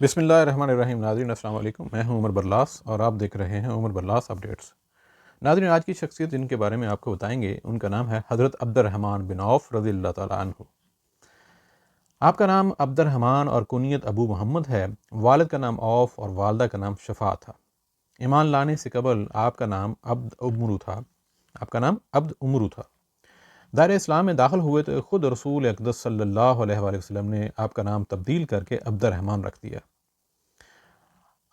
بسم اللہ الرحمن الرحیم۔ ناظرین السلام علیکم، میں ہوں عمر برلاس اور آپ دیکھ رہے ہیں عمر برلاس اپڈیٹس۔ ناظرین، آج کی شخصیت جن کے بارے میں آپ کو بتائیں گے ان کا نام ہے حضرت عبد الرحمن بن عوف رضی اللہ تعالیٰ عنہ۔ آپ کا نام عبد الرحمن اور کنیت ابو محمد ہے۔ والد کا نام عوف اور والدہ کا نام شفا تھا۔ ایمان لانے سے قبل آپ کا نام عبد عمرو تھا۔ دائرہ اسلام میں داخل ہوئے تو خود رسول اقدس صلی اللہ علیہ وآلہ وسلم نے آپ کا نام تبدیل کر کے عبد الرحمن رکھ دیا۔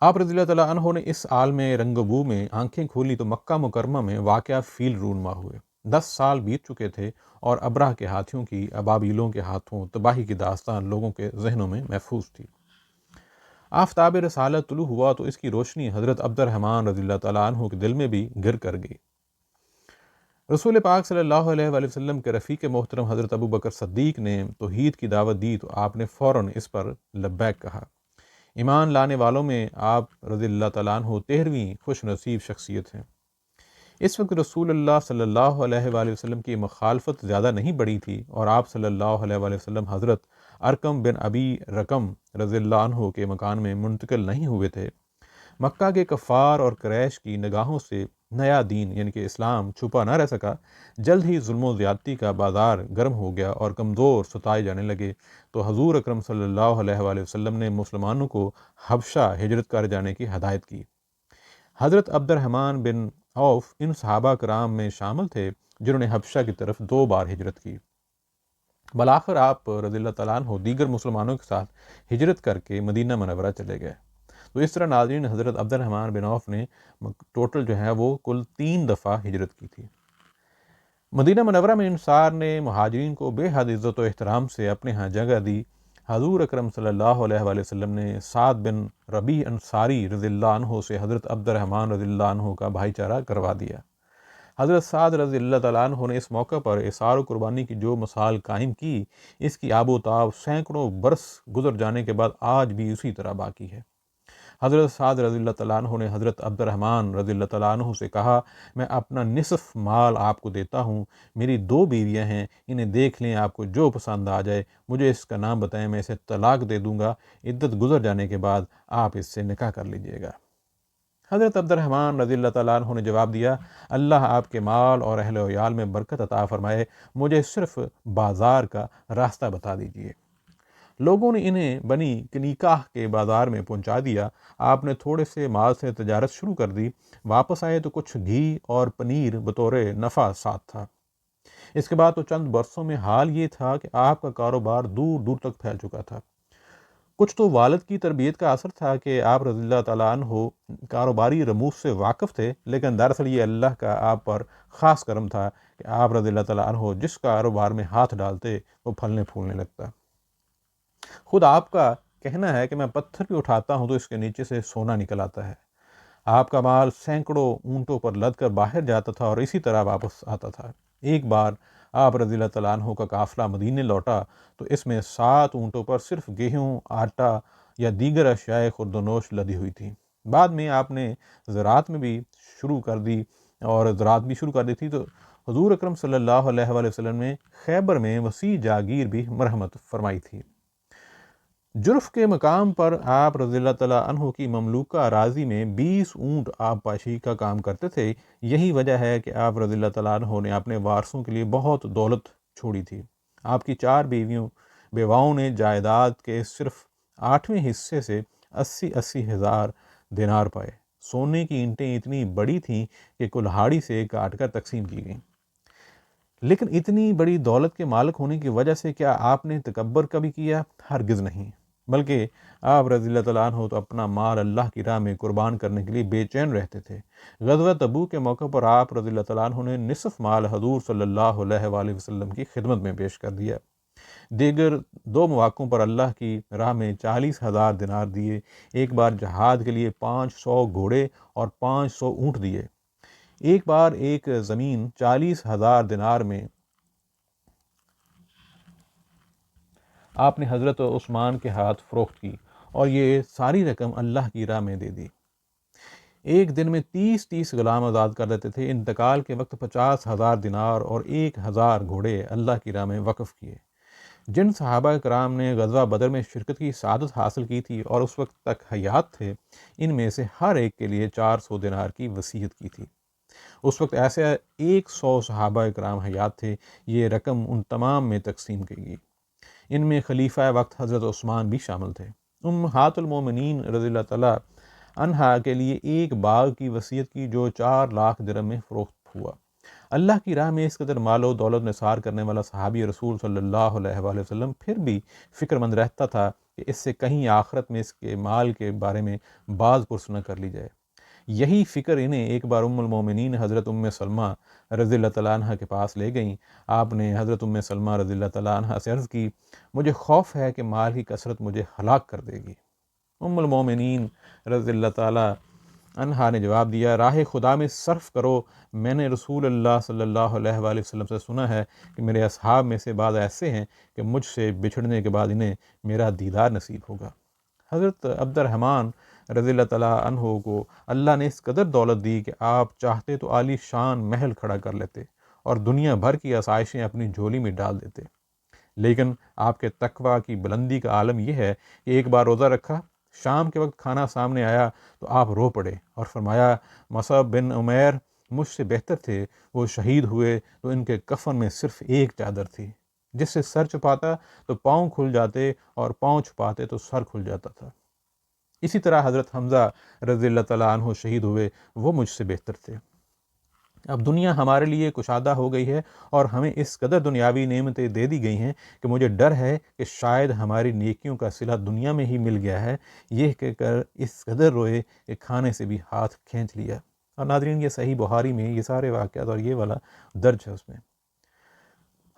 آپ رضی اللہ تعالیٰ عنہ نے اس عالم رنگ و بو میں آنکھیں کھولی تو مکہ مکرمہ میں واقعہ فیل رونما ہوئے۔ 10 سال بیت چکے تھے اور ابرہ کے ہاتھیوں کی، ابابیلوں کے ہاتھوں تباہی کی داستان لوگوں کے ذہنوں میں محفوظ تھی۔ آفتاب رسالت طلوع ہوا تو اس کی روشنی حضرت عبد الرحمن رضی اللہ تعالیٰ عنہ کے دل میں بھی گر کر گئی۔ رسول پاک صلی اللہ علیہ وآلہ وسلم کے رفیق محترم حضرت ابو بکر صدیق نے توحید کی دعوت دی تو آپ نے فوراً اس پر لبیک کہا۔ ایمان لانے والوں میں آپ رضی اللہ تعالیٰ عنہ 13ویں خوش نصیب شخصیت ہیں۔ اس وقت رسول اللہ صلی اللہ علیہ وآلہ وسلم کی مخالفت زیادہ نہیں بڑھی تھی اور آپ صلی اللہ علیہ وآلہ وسلم حضرت ارقم بن ابی رقم رضی اللہ عنہ کے مکان میں منتقل نہیں ہوئے تھے۔ مکہ کے کفار اور قریش کی نگاہوں سے نیا دین یعنی کہ اسلام چھپا نہ رہ سکا۔ جلد ہی ظلم و زیادتی کا بازار گرم ہو گیا اور کمزور ستائے جانے لگے تو حضور اکرم صلی اللہ علیہ وآلہ وسلم نے مسلمانوں کو حبشہ ہجرت کر جانے کی ہدایت کی۔ حضرت عبد الرحمن بن عوف ان صحابہ کرام میں شامل تھے جنہوں نے حبشہ کی طرف 2 بار ہجرت کی۔ بالآخر آپ رضی اللہ تعالیٰ عنہ دیگر مسلمانوں کے ساتھ ہجرت کر کے مدینہ منورہ چلے گئے۔ تو اس طرح ناظرین حضرت عبد الرحمن بن عوف نے ٹوٹل جو ہے وہ کل 3 دفعہ ہجرت کی تھی۔ مدینہ منورہ میں انصار نے مہاجرین کو بے حد عزت و احترام سے اپنے ہاں جگہ دی۔ حضور اکرم صلی اللہ علیہ وآلہ وسلم نے سعد بن ربیع انصاری رضی اللہ عنہ سے حضرت عبد الرحمن رضی اللہ عنہ کا بھائی چارہ کروا دیا۔ حضرت سعد رضی اللہ تعالیٰ عنہ نے اس موقع پر اثار و قربانی کی جو مثال قائم کی، اس کی آب و تاب سینکڑوں برس گزر جانے کے بعد آج بھی اسی طرح باقی ہے۔ حضرت سعد رضی اللہ تعالیٰ عنہ نے حضرت عبد الرحمن رضی اللہ تعالیٰ عنہ سے کہا، میں اپنا نصف مال آپ کو دیتا ہوں، میری 2 بیویاں ہیں، انہیں دیکھ لیں، آپ کو جو پسند آ جائے مجھے اس کا نام بتائیں، میں اسے طلاق دے دوں گا، عدت گزر جانے کے بعد آپ اس سے نکاح کر لیجئے گا۔ حضرت عبد الرحمن رضی اللہ تعالیٰ عنہ نے جواب دیا، اللہ آپ کے مال اور اہل و عیال میں برکت عطا فرمائے، مجھے صرف بازار کا راستہ بتا دیجئے۔ لوگوں نے انہیں بنی کنیکاہ کے بازار میں پہنچا دیا۔ آپ نے تھوڑے سے مال سے تجارت شروع کر دی۔ واپس آئے تو کچھ گھی اور پنیر بطور نفع ساتھ تھا۔ اس کے بعد تو چند برسوں میں حال یہ تھا کہ آپ کا کاروبار دور دور تک پھیل چکا تھا۔ کچھ تو والد کی تربیت کا اثر تھا کہ آپ رضی اللہ تعالیٰ عنہ کاروباری رموز سے واقف تھے، لیکن دراصل یہ اللہ کا آپ پر خاص کرم تھا کہ آپ رضی اللہ تعالیٰ عنہ جس کاروبار میں ہاتھ ڈالتے وہ پھلنے پھولنے لگتا۔ خود آپ کا کہنا ہے کہ میں پتھر بھی اٹھاتا ہوں تو اس کے نیچے سے سونا نکل آتا ہے۔ آپ کا مال سینکڑوں اونٹوں پر لد کر باہر جاتا تھا اور اسی طرح واپس آتا تھا۔ ایک بار آپ رضی اللہ تعالیٰ عنہ کا قافلہ مدینے لوٹا تو اس میں 7 اونٹوں پر صرف گیہوں، آٹا یا دیگر اشیاء خورد و نوش لدی ہوئی تھی۔ بعد میں آپ نے زراعت بھی شروع کر دی تھی تو حضور اکرم صلی اللہ علیہ وآلہ وسلم نے خیبر میں وسیع جاگیر بھی مرحمت فرمائی تھی۔ جرف کے مقام پر آپ رضی اللہ تعالیٰ عنہ کی مملوکہ اراضی میں 20 اونٹ آبپاشی کا کام کرتے تھے۔ یہی وجہ ہے کہ آپ رضی اللہ تعالیٰ عنہ نے اپنے وارثوں کے لیے بہت دولت چھوڑی تھی۔ آپ کی 4 بیواؤں نے جائیداد کے صرف 8ویں حصے سے 80 ہزار دینار پائے۔ سونے کی اینٹیں اتنی بڑی تھیں کہ کلہاڑی سے کاٹ کر تقسیم کی گئیں۔ لیکن اتنی بڑی دولت کے مالک ہونے کی وجہ سے کیا آپ نے تکبر کبھی کیا؟ ہرگز نہیں، بلکہ آپ رضی اللہ تعالیٰ عنہ تو اپنا مال اللہ کی راہ میں قربان کرنے کے لیے بے چین رہتے تھے۔ غزوہ تبوک کے موقع پر آپ رضی اللہ تعالیٰ عنہ نے نصف مال حضور صلی اللہ علیہ وآلہ وسلم کی خدمت میں پیش کر دیا۔ دیگر 2 مواقعوں پر اللہ کی راہ میں 40,000 دینار دیے۔ ایک بار جہاد کے لیے 500 گھوڑے اور 500 اونٹ دیے۔ ایک بار ایک زمین 40,000 دینار میں آپ نے حضرت عثمان کے ہاتھ فروخت کی اور یہ ساری رقم اللہ کی راہ میں دے دی۔ ایک دن میں 30 غلام آزاد کر دیتے تھے۔ انتقال کے وقت 50,000 دینار اور 1,000 گھوڑے اللہ کی راہ میں وقف کیے۔ جن صحابہ کرام نے غزوہ بدر میں شرکت کی سعادت حاصل کی تھی اور اس وقت تک حیات تھے، ان میں سے ہر ایک کے لیے 400 دینار کی وصیت کی تھی۔ اس وقت ایسے 100 صحابہ کرام حیات تھے۔ یہ رقم ان تمام میں تقسیم کی گئی۔ ان میں خلیفہ وقت حضرت عثمان بھی شامل تھے۔ امہات المومنین رضی اللہ تعالیٰ عنہا کے لیے ایک باغ کی وصیت کی جو 4 لاکھ درہم میں فروخت ہوا۔ اللہ کی راہ میں اس قدر مال و دولت نثار کرنے والا صحابی رسول صلی اللہ علیہ وآلہ وسلم پھر بھی فکر مند رہتا تھا کہ اس سے کہیں آخرت میں اس کے مال کے بارے میں باز پرس نہ کر لی جائے۔ یہی فکر انہیں ایک بار ام المومنین حضرت ام سلمہ رضی اللہ تعالیٰ عنہ کے پاس لے گئیں۔ آپ نے حضرت ام سلمہ رضی اللہ تعالیٰ عنہ سے عرض کی، مجھے خوف ہے کہ مال کی کثرت مجھے ہلاک کر دے گی۔ ام المومنین رضی اللہ تعالیٰ عنہا نے جواب دیا، راہ خدا میں صرف کرو۔ میں نے رسول اللہ صلی اللہ علیہ وآلہ وسلم سے سنا ہے کہ میرے اصحاب میں سے بعض ایسے ہیں کہ مجھ سے بچھڑنے کے بعد انہیں میرا دیدار نصیب ہوگا۔ حضرت عبد الرحمن رضی اللہ تعالیٰ عنہ کو اللہ نے اس قدر دولت دی کہ آپ چاہتے تو عالی شان محل کھڑا کر لیتے اور دنیا بھر کی آسائشیں اپنی جھولی میں ڈال دیتے، لیکن آپ کے تقویٰ کی بلندی کا عالم یہ ہے کہ ایک بار روزہ رکھا، شام کے وقت کھانا سامنے آیا تو آپ رو پڑے اور فرمایا، مصعب بن عمیر مجھ سے بہتر تھے، وہ شہید ہوئے تو ان کے کفن میں صرف ایک چادر تھی، جس سے سر چھپاتا تو پاؤں کھل جاتے اور پاؤں چھپاتے تو سر کھل جاتا تھا۔ اسی طرح حضرت حمزہ رضی اللہ تعالیٰ عنہ شہید ہوئے، وہ مجھ سے بہتر تھے۔ اب دنیا ہمارے لیے کشادہ ہو گئی ہے اور ہمیں اس قدر دنیاوی نعمتیں دے دی گئی ہیں کہ مجھے ڈر ہے کہ شاید ہماری نیکیوں کا صلہ دنیا میں ہی مل گیا ہے۔ یہ کہہ کر اس قدر روئے کہ کھانے سے بھی ہاتھ کھینچ لیا۔ اور ناظرین، یہ صحیح بخاری میں یہ سارے واقعات اور یہ والا درج ہے اس میں۔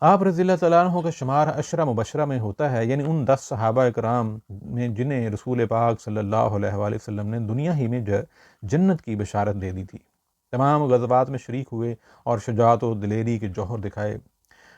آپ رضی اللہ تعالیٰ عنہ کا شمار عشرہ مبشرہ میں ہوتا ہے، یعنی ان 10 صحابہ کرام میں جنہیں رسول پاک صلی اللہ علیہ وآلہ وسلم نے دنیا ہی میں جنت کی بشارت دے دی تھی۔ تمام غزوات میں شریک ہوئے اور شجاعت و دلیری کے جوہر دکھائے۔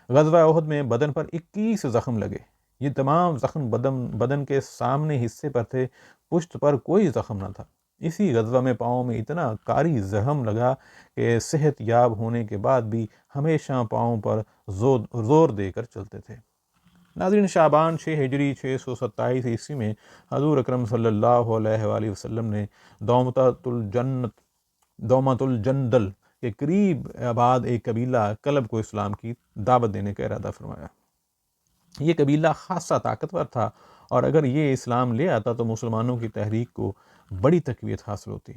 غزوہ احد میں بدن پر 21 زخم لگے۔ یہ تمام زخم بدن کے سامنے حصے پر تھے، پشت پر کوئی زخم نہ تھا۔ اسی غزوہ میں پاؤں میں اتنا کاری زخم لگا کہ صحت یاب ہونے کے بعد بھی ہمیشہ پاؤں پر زور دے کر چلتے تھے۔ ناظرین، شعبان 6 ہجری 627 عیسوی میں حضور اکرم صلی اللہ علیہ وآلہ وسلم نے دومت الجندل کے قریب آباد ایک قبیلہ کلب کو اسلام کی دعوت دینے کا ارادہ فرمایا۔ یہ قبیلہ خاصا طاقتور تھا اور اگر یہ اسلام لے آتا تو مسلمانوں کی تحریک کو بڑی تقویت حاصل ہوتی۔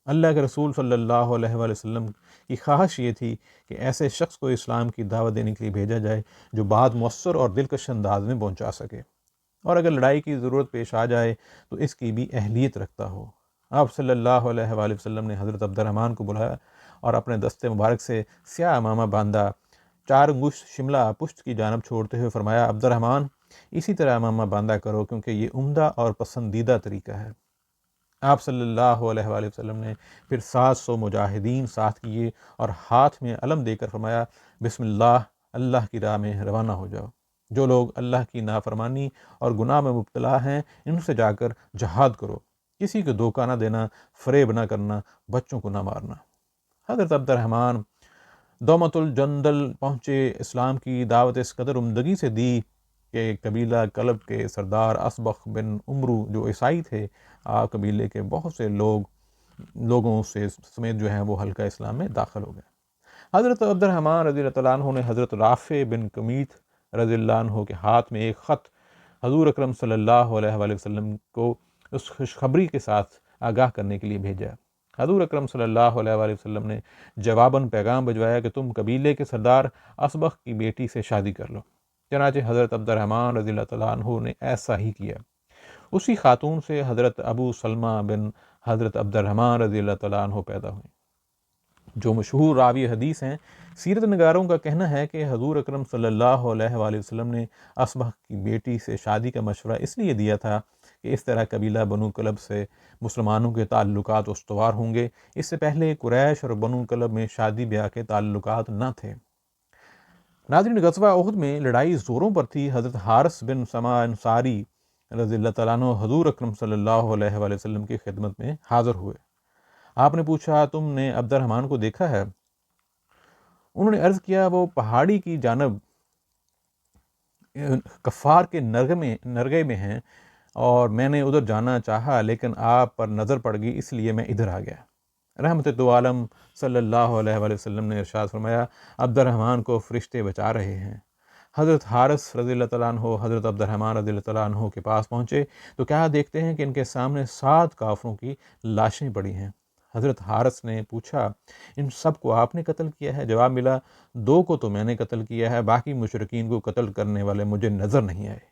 اللہ کے رسول صلی اللہ علیہ وآلہ وسلم کی خواہش یہ تھی کہ ایسے شخص کو اسلام کی دعوت دینے کے لیے بھیجا جائے جو بات مؤثر اور دلکش انداز میں پہنچا سکے، اور اگر لڑائی کی ضرورت پیش آ جائے تو اس کی بھی اہلیت رکھتا ہو۔ آپ صلی اللہ علیہ وآلہ وسلم نے حضرت عبد الرحمن کو بلایا اور اپنے دستے مبارک سے سیاہ امامہ باندھا، 4 انگشت شملہ پشت کی جانب چھوڑتے ہوئے فرمایا، عبد الرحمن اسی طرح امامہ باندھا کرو کیونکہ یہ عمدہ اور پسندیدہ طریقہ ہے۔ آپ صلی اللہ علیہ وآلہ وسلم نے پھر 700 مجاہدین ساتھ کیے اور ہاتھ میں علم دے کر فرمایا، بسم اللہ، اللہ کی راہ میں روانہ ہو جاؤ۔ جو لوگ اللہ کی نافرمانی اور گناہ میں مبتلا ہیں ان سے جا کر جہاد کرو، کسی کو دھوکہ نہ دینا، فریب نہ کرنا، بچوں کو نہ مارنا۔ حضرت عبد الرحمن دومت الجندل پہنچے، اسلام کی دعوت اس قدر عمدگی سے دی کہ قبیلہ کلب کے سردار اسبخ بن عمرو جو عیسائی تھے، آپ قبیلے کے بہت سے لوگوں سے سمیت جو ہیں وہ حلقہ اسلام میں داخل ہو گئے۔ حضرت عبد الرحمن رضی اللہ تعالیٰ عنہ نے حضرت رافع بن کمیت رضی اللہ عنہ کے ہاتھ میں ایک خط حضور اکرم صلی اللہ علیہ وآلہ وسلم کو اس خوشخبری کے ساتھ آگاہ کرنے کے لیے بھیجا۔ حضور اکرم صلی اللہ علیہ وآلہ وسلم نے جواباً پیغام بھجوایا کہ تم قبیلے کے سردار اسبخ کی بیٹی سے شادی کر لو۔ چنانچہ حضرت عبد الرحمن رضی اللہ تعالیٰ عنہ نے ایسا ہی کیا۔ اسی خاتون سے حضرت ابو سلمہ بن حضرت عبد الرحمن رضی اللہ تعالیٰ عنہ پیدا ہوئے، جو مشہور راوی حدیث ہیں۔ سیرت نگاروں کا کہنا ہے کہ حضور اکرم صلی اللہ علیہ وآلہ وسلم نے اسبخ کی بیٹی سے شادی کا مشورہ اس لیے دیا تھا کہ اس طرح قبیلہ بنو کلب سے مسلمانوں کے تعلقات استوار ہوں گے۔ اس سے پہلے قریش اور بنو کلب میں شادی بیاہ کے تعلقات نہ تھے۔ ناظرین، غزوہ احد میں لڑائی زوروں پر تھی۔ حضرت حارث بن سما انصاری رضی اللہ تعالیٰ عنہ حضور اکرم صلی اللہ علیہ وآلہ وسلم کی خدمت میں حاضر ہوئے۔ آپ نے پوچھا، تم نے عبد الرحمن کو دیکھا ہے؟ انہوں نے عرض کیا، وہ پہاڑی کی جانب کفار کے نرگے میں ہیں اور میں نے ادھر جانا چاہا لیکن آپ پر نظر پڑ گئی، اس لیے میں ادھر آ گیا۔ رحمت دو عالم صلی اللہ علیہ وآلہ وسلم نے ارشاد فرمایا، عبد الرحمن کو فرشتے بچا رہے ہیں۔ حضرت حارث رضی اللہ تعالیٰ عنہ حضرت عبد الرحمن رضی اللہ تعالیٰ عنہ کے پاس پہنچے تو کیا دیکھتے ہیں کہ ان کے سامنے 7 کافروں کی لاشیں پڑی ہیں۔ حضرت حارث نے پوچھا، ان سب کو آپ نے قتل کیا ہے؟ جواب ملا، 2 کو تو میں نے قتل کیا ہے، باقی مشرکین کو قتل کرنے والے مجھے نظر نہیں آئے۔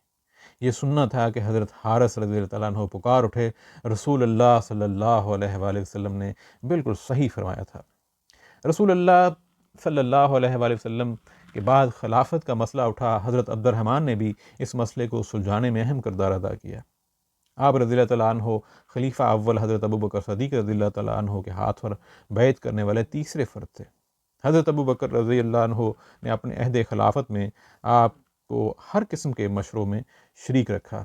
یہ سننا تھا کہ حضرت حارث رضی اللہ تعالیٰ عنہ پکار اٹھے، رسول اللہ صلی اللہ علیہ وآلہ وسلم نے بالکل صحیح فرمایا تھا۔ رسول اللہ صلی اللہ علیہ وآلہ وسلم کے بعد خلافت کا مسئلہ اٹھا۔ حضرت عبد الرحمن نے بھی اس مسئلے کو سلجھانے میں اہم کردار ادا کیا۔ آپ رضی اللہ تعالیٰ عنہ خلیفہ اول حضرت ابوبکر صدیق رضی اللہ تعالیٰ عنہ کے ہاتھ پر بیعت کرنے والے تیسرے فرد تھے۔ حضرت ابوبکر رضی اللہ عنہ نے اپنے عہد خلافت میں آپ کو ہر قسم کے مشوروں میں شریک رکھا۔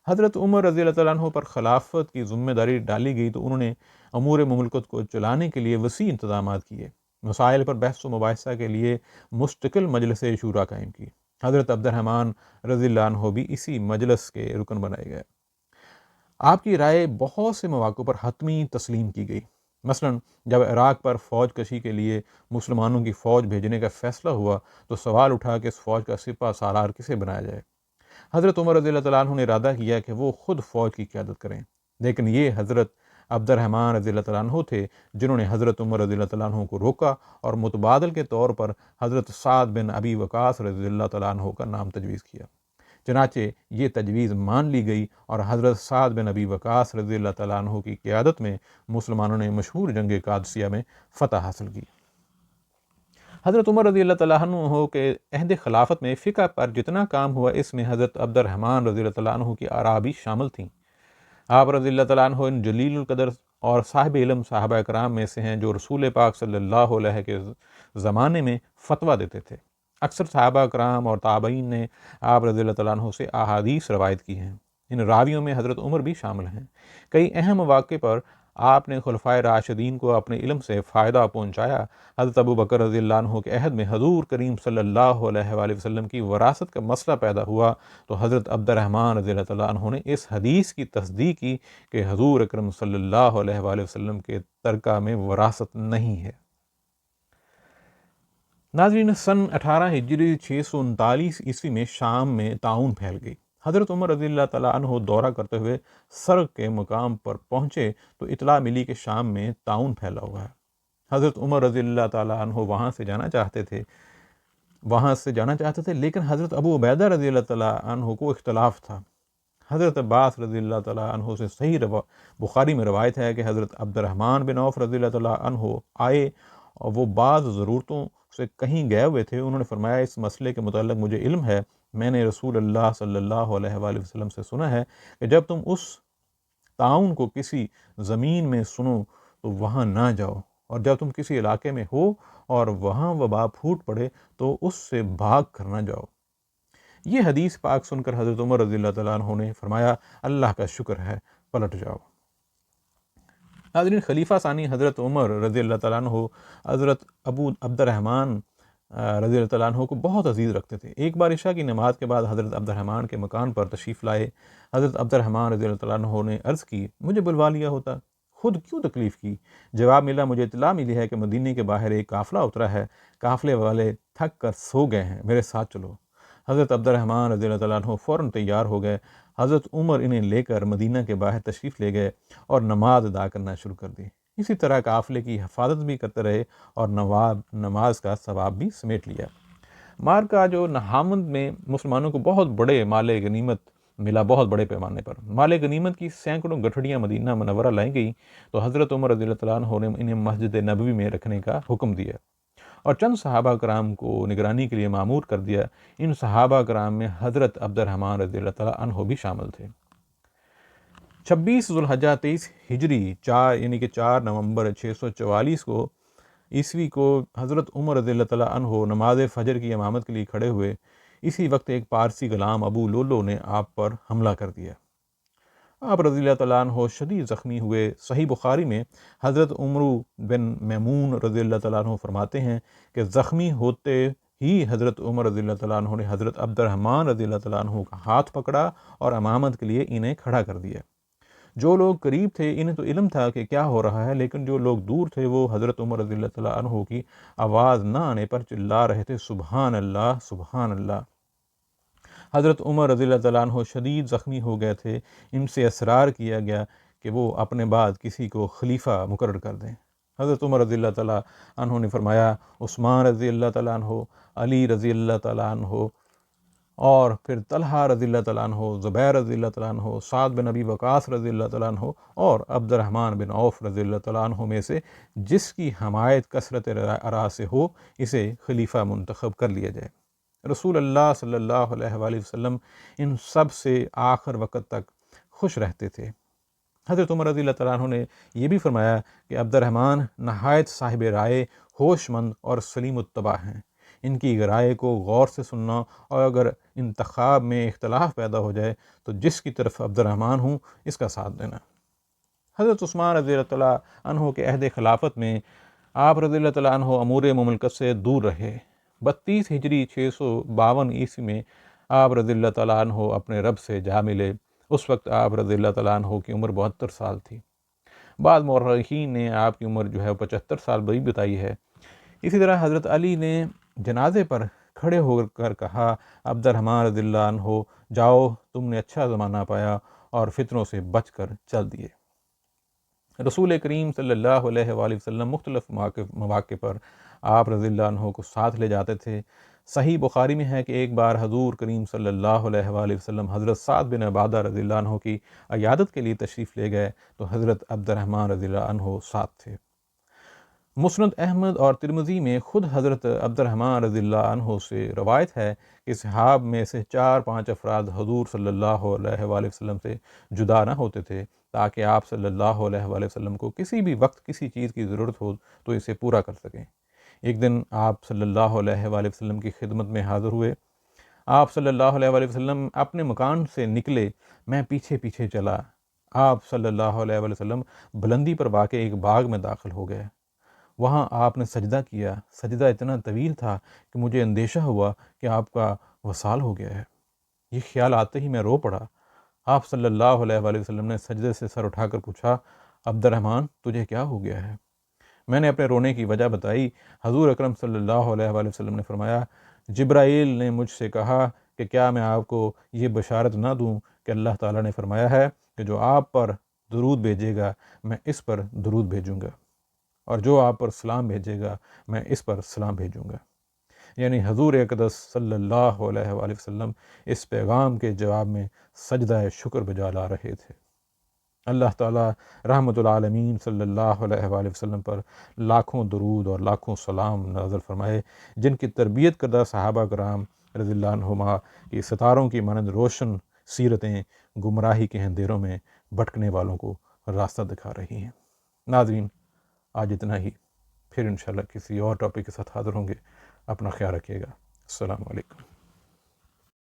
حضرت عمر رضی اللہ تعالیٰ عنہ پر خلافت کی ذمہ داری ڈالی گئی تو انہوں نے امور مملکت کو چلانے کے لیے وسیع انتظامات کیے۔ مسائل پر بحث و مباحثہ کے لیے مستقل مجلس شورا قائم کی۔ حضرت عبد الرحمن رضی اللہ عنہ بھی اسی مجلس کے رکن بنائے گئے۔ آپ کی رائے بہت سے مواقع پر حتمی تسلیم کی گئی۔ مثلا جب عراق پر فوج کشی کے لیے مسلمانوں کی فوج بھیجنے کا فیصلہ ہوا تو سوال اٹھا کہ اس فوج کا سپہ سالار کسے بنایا جائے۔ حضرت عمر رضی اللہ تعالیٰ عنہ نے ارادہ کیا کہ وہ خود فوج کی قیادت کریں، لیکن یہ حضرت عبد الرحمن رضی اللہ تعالیٰ عنہ تھے جنہوں نے حضرت عمر رضی اللہ تعالیٰ عنہ کو روکا اور متبادل کے طور پر حضرت سعد بن ابی وقاص رضی اللہ تعالیٰ عنہ کا نام تجویز کیا۔ چنانچہ یہ تجویز مان لی گئی اور حضرت سعد بن ابی وقاص رضی اللہ تعالیٰ عنہ کی قیادت میں مسلمانوں نے مشہور جنگ قادسیہ میں فتح حاصل کی۔ حضرت عمر رضی اللہ تعالیٰ عنہ کے عہد خلافت میں فقہ پر جتنا کام ہوا، اس میں حضرت عبد الرحمن رضی اللہ تعالیٰ عنہ کی آراء بھی شامل تھیں۔ آپ رضی اللہ تعالیٰ عنہ ان جلیل القدر اور صاحب علم صحابہ کرام میں سے ہیں جو رسول پاک صلی اللہ علیہ کے زمانے میں فتویٰ دیتے تھے۔ اکثر صحابہ کرام اور تابعین نے آپ رضی اللہ تعالیٰ عنہ سے احادیث روایت کی ہیں۔ ان راویوں میں حضرت عمر بھی شامل ہیں۔ کئی اہم مواقع پر آپ نے خلفائے راشدین کو اپنے علم سے فائدہ پہنچایا۔ حضرت ابو بکر رضی اللہ عنہ کے عہد میں حضور کریم صلی اللہ علیہ وآلہ وسلم کی وراثت کا مسئلہ پیدا ہوا تو حضرت عبد الرحمن رضی اللہ تعالیٰ عنہ نے اس حدیث کی تصدیق کی کہ حضور اکرم صلی اللہ علیہ وآلہ وسلم کے ترکہ میں وراثت نہیں ہے۔ ناظرین، سن 18 ہجری 639 عیسوی میں شام میں طاعون پھیل گئی۔ حضرت عمر رضی اللہ تعالیٰ عنہ دورہ کرتے ہوئے سرغ کے مقام پر پہنچے تو اطلاع ملی کہ شام میں طاعون پھیلا ہوا ہے۔ حضرت عمر رضی اللہ تعالیٰ عنہ وہاں سے جانا چاہتے تھے لیکن حضرت ابو عبیدہ رضی اللہ تعالیٰ عنہ کو اختلاف تھا۔ حضرت عباس رضی اللہ تعالیٰ عنہ سے صحیح بخاری میں روایت ہے کہ حضرت عبد الرحمن بن عوف رضی اللہ تعالیٰ عنہ آئے اور وہ بعض ضرورتوں سے کہیں گئے ہوئے تھے۔ انہوں نے فرمایا، اس مسئلے کے متعلق مجھے علم ہے، میں نے رسول اللہ صلی اللہ علیہ وآلہ وسلم سے سنا ہے کہ جب تم اس طاعون کو کسی زمین میں سنو تو وہاں نہ جاؤ، اور جب تم کسی علاقے میں ہو اور وہاں وبا پھوٹ پڑے تو اس سے بھاگ کر نہ جاؤ۔ یہ حدیث پاک سن کر حضرت عمر رضی اللہ تعالیٰ عنہ نے فرمایا، اللہ کا شکر ہے، پلٹ جاؤ۔ ناظرین، خلیفہ ثانی حضرت عمر رضی اللہ تعالیٰ عنہ حضرت ابو عبد الرحمن رضی اللہ تعالیٰ عنہ کو بہت عزیز رکھتے تھے۔ ایک بار عشاء کی نماز کے بعد حضرت عبد الرحمن کے مکان پر تشریف لائے۔ حضرت عبد الرحمن رضی اللہ تعالیٰ عنہ نے عرض کی، مجھے بلوا لیا ہوتا، خود کیوں تکلیف کی؟ جواب ملا، مجھے اطلاع ملی ہے کہ مدینے کے باہر ایک قافلہ اترا ہے، قافلے والے تھک کر سو گئے ہیں، میرے ساتھ چلو۔ حضرت عبد الرحمن رضی اللہ تعالیٰ عنہ فوراً تیار ہو گئے۔ حضرت عمر انہیں لے کر مدینہ کے باہر تشریف لے گئے اور نماز ادا کرنا شروع کر دی۔ اسی طرح قافلے کی حفاظت بھی کرتے رہے اور نماز کا ثواب بھی سمیٹ لیا۔ مارکہ جو نہامند میں مسلمانوں کو بہت بڑے مال غنیمت ملا، بہت بڑے پیمانے پر مال غنیمت کی سینکڑوں گٹھڑیاں مدینہ منورہ لائی گئیں تو حضرت عمر رضی اللہ تعالیٰ عنہ نے انہیں مسجد نبوی میں رکھنے کا حکم دیا اور چند صحابہ کرام کو نگرانی کے لیے مامور کر دیا۔ ان صحابہ کرام میں حضرت عبد الرحمن رضی اللہ تعالیٰ عنہ بھی شامل تھے۔ 26 ذوالحجہ 23 ہجری 4 نومبر 644 کو عیسوی کو حضرت عمر رضی اللہ تعالیٰ عنہ نماز فجر کی امامت کے لیے کھڑے ہوئے۔ اسی وقت ایک پارسی غلام ابو لولو نے آپ پر حملہ کر دیا۔ آپ رضی اللہ تعالیٰ عنہ شدید زخمی ہوئے۔ صحیح بخاری میں حضرت عمرو بن میمون رضی اللہ تعالیٰ عنہ فرماتے ہیں کہ زخمی ہوتے ہی حضرت عمر رضی اللہ تعالیٰ عنہ نے حضرت عبد الرحمن رضی اللہ تعالیٰ عنہ کا ہاتھ پکڑا اور امامت کے لیے انہیں کھڑا کر دیا۔ جو لوگ قریب تھے انہیں تو علم تھا کہ کیا ہو رہا ہے، لیکن جو لوگ دور تھے وہ حضرت عمر رضی اللہ تعالیٰ عنہ کی آواز نہ آنے پر چلا رہے تھے سبحان اللہ سبحان اللہ۔ حضرت عمر رضی اللہ تعالیٰ عنہ شدید زخمی ہو گئے تھے، ان سے اصرار کیا گیا کہ وہ اپنے بعد کسی کو خلیفہ مقرر کر دیں۔ حضرت عمر رضی اللہ تعالیٰ عنہ نے فرمایا عثمان رضی اللہ تعالیٰ عنہ، علی رضی اللہ تعالیٰ عنہ، اور پھر طلحہ رضی اللہ تعالیٰ عنہ، زبیر رضی اللہ تعالیٰ عنہ، سعد بن ابی وقاص رضی اللہ تعالیٰ عنہ اور عبد الرحمن بن عوف رضی اللہ تعالیٰ عنہ میں سے جس کی حمایت کثرت رائے سے ہو اسے خلیفہ منتخب کر لیا جائے۔ رسول اللہ صلی اللہ علیہ وآلہ وسلم ان سب سے آخر وقت تک خوش رہتے تھے۔ حضرت عمر رضی اللہ تعالیٰ عنہ نے یہ بھی فرمایا کہ عبد الرحمن نہایت صاحب رائے، ہوش مند اور سلیم الطبع ہیں۔ ان کی رائے کو غور سے سننا، اور اگر انتخاب میں اختلاف پیدا ہو جائے تو جس کی طرف عبد الرحمن ہوں اس کا ساتھ دینا۔ حضرت عثمان رضی اللہ تعالیٰ عنہ کے عہد خلافت میں آپ رضی اللہ تعالیٰ عنہ امور مملکت سے دور رہے۔ 32 ہجری 652 عیسوی میں آپ رضی اللہ تعالیٰ عنہ اپنے رب سے جا ملے۔ اس وقت آپ رضی اللہ تعالیٰ عنہ کی عمر 72 سال تھی۔ بعض مورخین نے آپ کی عمر 75 سال بڑی بتائی ہے۔ اسی طرح حضرت علی نے جنازے پر کھڑے ہو کر کہا عبد الرحمن رضی اللہ عنہ جاؤ، تم نے اچھا زمانہ پایا اور فتنوں سے بچ کر چل دیے۔ رسول کریم صلی اللہ علیہ وآلہ وسلم مختلف مواقع پر آپ رضی اللہ عنہ کو ساتھ لے جاتے تھے۔ صحیح بخاری میں ہے کہ ایک بار حضور کریم صلی اللہ علیہ وآلہ وسلم حضرت سعد بن عبادہ رضی اللہ عنہ کی عیادت کے لیے تشریف لے گئے تو حضرت عبد الرحمن رضی اللہ عنہ ساتھ تھے۔ مسند احمد اور ترمذی میں خود حضرت عبد الرحمن رضی اللہ عنہ سے روایت ہے کہ صحاب میں سے 4-5 افراد حضور صلی اللہ علیہ وآلہ وسلم سے جدا نہ ہوتے تھے تاکہ آپ صلی اللہ علیہ وآلہ وسلم کو کسی بھی وقت کسی چیز کی ضرورت ہو تو اسے پورا کر سکیں۔ ایک دن آپ صلی اللہ علیہ وآلہ وسلم کی خدمت میں حاضر ہوئے۔ آپ صلی اللہ علیہ وآلہ وسلم اپنے مکان سے نکلے، میں پیچھے پیچھے چلا۔ آپ صلی اللہ علیہ وآلہ وسلم بلندی پر واقع ایک باغ میں داخل ہو گئے۔ وہاں آپ نے سجدہ کیا۔ سجدہ اتنا طویل تھا کہ مجھے اندیشہ ہوا کہ آپ کا وصال ہو گیا ہے۔ یہ خیال آتے ہی میں رو پڑا۔ آپ صلی اللہ علیہ وآلہ وسلم نے سجدے سے سر اٹھا کر پوچھا عبد الرحمن تجھے کیا ہو گیا ہے؟ میں نے اپنے رونے کی وجہ بتائی۔ حضور اکرم صلی اللہ علیہ وآلہ وسلم نے فرمایا جبرائیل نے مجھ سے کہا کہ کیا میں آپ کو یہ بشارت نہ دوں کہ اللہ تعالیٰ نے فرمایا ہے کہ جو آپ پر درود بھیجے گا میں اس پر درود بھیجوں گا، اور جو آپ پر سلام بھیجے گا میں اس پر سلام بھیجوں گا۔ یعنی حضور اقدس صلی اللہ علیہ وآلہ وسلم اس پیغام کے جواب میں سجدہ شکر بجا لا رہے تھے۔ اللہ تعالیٰ رحمت العالمین صلی اللہ علیہ وآلہ وسلم پر لاکھوں درود اور لاکھوں سلام نازل فرمائے، جن کی تربیت کردہ صحابہ کرام رضی اللہ عنہما کی ستاروں کی مانند روشن سیرتیں گمراہی کے اندھیروں میں بھٹکنے والوں کو راستہ دکھا رہی ہیں۔ ناظرین، آج اتنا ہی، پھر انشاءاللہ کسی اور ٹاپک کے ساتھ حاضر ہوں گے۔ اپنا خیال رکھیے گا۔ السلام علیکم۔